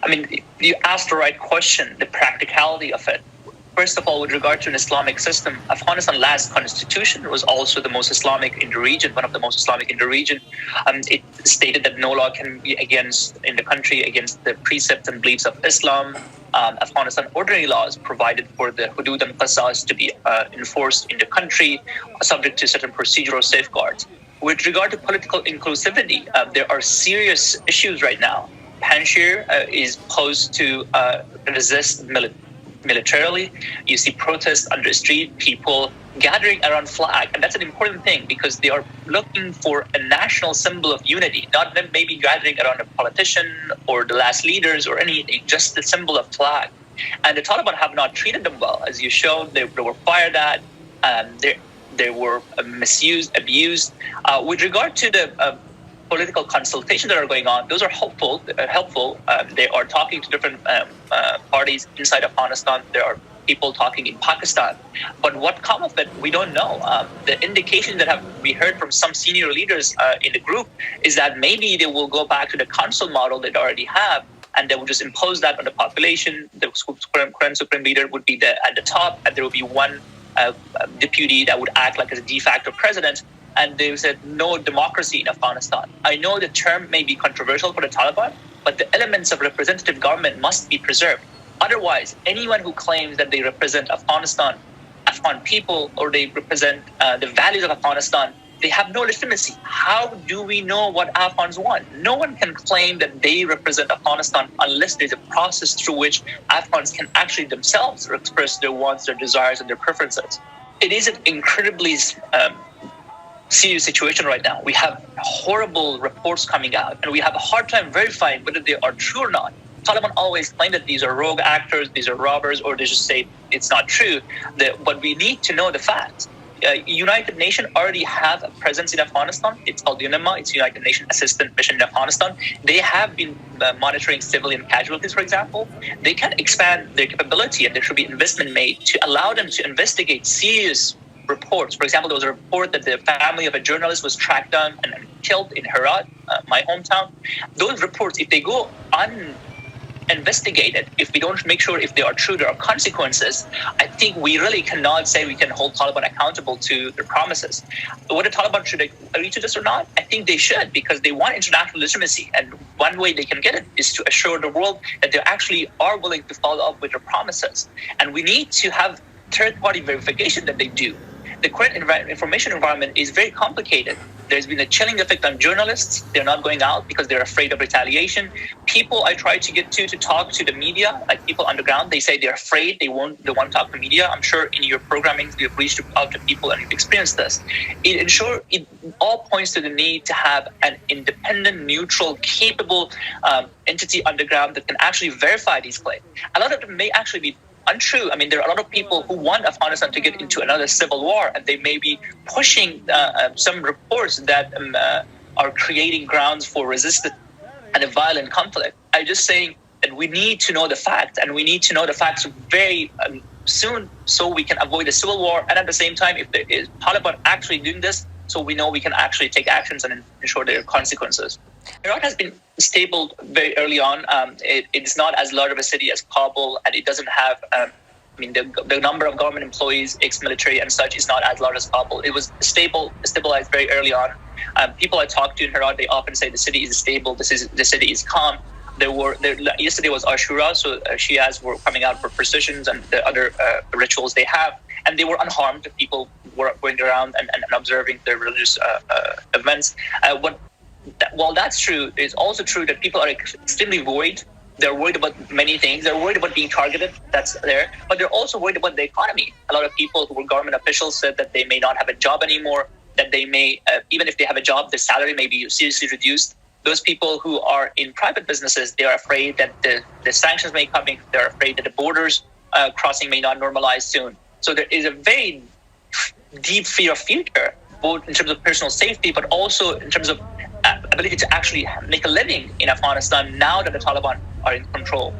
I mean, you asked the right question, the practicality of it. First of all, with regard to an Islamic system, Afghanistan's last constitution was also the most Islamic in the region, one of the most Islamic in the region. It stated that no law can be in the country against the precepts and beliefs of Islam. Afghanistan ordinary laws provided for the hudud and qasas to be enforced in the country, subject to certain procedural safeguards. With regard to political inclusivity, there are serious issues right now. Panjshir is posed to resist militarily. You see protests on the street, people gathering around flag, and that's an important thing because they are looking for a national symbol of unity, not them maybe gathering around a politician or the last leaders or anything, just the symbol of flag. And the Taliban have not treated them well. As you showed, they were fired at, they were misused, abused. With regard to the political consultations that are going on, those are helpful. They are talking to different parties inside Afghanistan. There are people talking in Pakistan. But what come of it, we don't know. The indication that we heard from some senior leaders in the group is that maybe they will go back to the council model they already have, and they will just impose that on the population. The current supreme leader would be at the top, and there will be one deputy that would act like as a de facto president. And they said no democracy in Afghanistan. I know the term may be controversial for the Taliban, but the elements of representative government must be preserved. Otherwise, anyone who claims that they represent Afghanistan, Afghan people, or they represent the values of Afghanistan, they have no legitimacy. How do we know what Afghans want? No one can claim that they represent Afghanistan unless there's a process through which Afghans can actually themselves express their wants, their desires, and their preferences. It is an incredibly serious situation right now. We have horrible reports coming out, and we have a hard time verifying whether they are true or not. Taliban always claim that these are rogue actors, these are robbers, or they just say it's not true. But we need to know the facts. United Nations already have a presence in Afghanistan. It's called UNIMA. It's United Nations Assistance Mission in Afghanistan. They have been monitoring civilian casualties, for example. They can expand their capability, and there should be investment made to allow them to investigate serious reports. For example, there was a report that the family of a journalist was tracked down and killed in Herat, my hometown. Those reports, if they go uninvestigated, if we don't make sure if they are true, there are consequences. I think we really cannot say we can hold Taliban accountable to their promises. Whether Taliban should agree to this or not, I think they should, because they want international legitimacy. And one way they can get it is to assure the world that they actually are willing to follow up with their promises. And we need to have third-party verification that they do. The current information environment is very complicated. There's been a chilling effect on journalists. They're not going out because they're afraid of retaliation. People I try to get to talk to the media, like people on the ground, they say they're afraid. They want to talk to media. I'm sure in your programming, you've reached out to people and you've experienced this. It all points to the need to have an independent, neutral, capable entity on the ground that can actually verify these claims. A lot of them may actually be untrue. I mean, there are a lot of people who want Afghanistan to get into another civil war, and they may be pushing some reports that are creating grounds for resistance and a violent conflict. I'm just saying that we need to know the facts, and we need to know the facts very soon so we can avoid a civil war. And at the same time, if there is Taliban actually doing this, so we know we can actually take actions and ensure there are consequences. Herat has been stable very early on. It's not as large of a city as Kabul, and it doesn't have, the number of government employees, ex-military and such is not as large as Kabul. It was stabilized very early on. People I talk to in Herat, they often say the city is stable, the city is calm. Yesterday was Ashura, so Shias were coming out for processions and the other rituals they have, and they were unharmed. People were going around and observing the religious events. While that's true, it's also true that people are extremely worried. They're worried about many things. They're worried about being targeted. That's there. But they're also worried about the economy. A lot of people who were government officials said that they may not have a job anymore, that they may, even if they have a job, their salary may be seriously reduced. Those people who are in private businesses, they are afraid that the sanctions may come in. They're afraid that the borders crossing may not normalize soon. So there is a very deep fear of future, both in terms of personal safety, but also in terms of ability to actually make a living in Afghanistan now that the Taliban are in control.